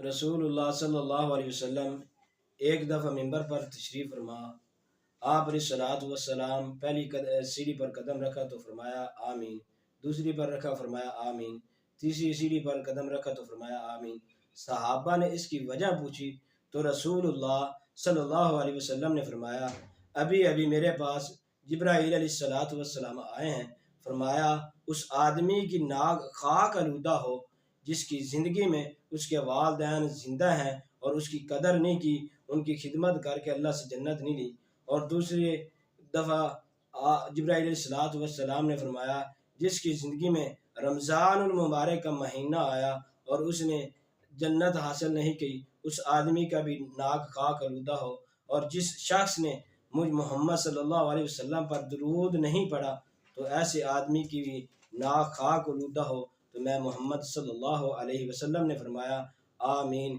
رسول اللہ صلی اللہ علیہ وسلم ایک دفعہ ممبر پر تشریف فرما، آپ علیہ الصلوۃ والسلام پہلی سیڑھی پر قدم رکھا تو فرمایا آمین، دوسری پر رکھا فرمایا آمین، تیسری سیڑھی پر قدم رکھا تو فرمایا آمین۔ صحابہ نے اس کی وجہ پوچھی تو رسول اللہ صلی اللہ علیہ وسلم نے فرمایا ابھی ابھی میرے پاس جبرائیل علیہ الصلوۃ والسلام آئے ہیں، فرمایا اس آدمی کی ناک خاک آلودہ ہو جس کی زندگی میں اس کے والدین زندہ ہیں اور اس کی قدر نہیں کی، ان کی خدمت کر کے اللہ سے جنت نہیں لی۔ اور دوسری دفعہ جبرائیل علیہ الصلوۃ والسلام نے فرمایا جس کی زندگی میں رمضان المبارک کا مہینہ آیا اور اس نے جنت حاصل نہیں کی، اس آدمی کا بھی ناک خاک آلودہ ہو۔ اور جس شخص نے مجھ محمد صلی اللہ علیہ وسلم پر درود نہیں پڑھا تو ایسے آدمی کی بھی ناک خاک آلودہ ہو۔ تو میں محمد صلی اللہ علیہ وسلم نے فرمایا آمین۔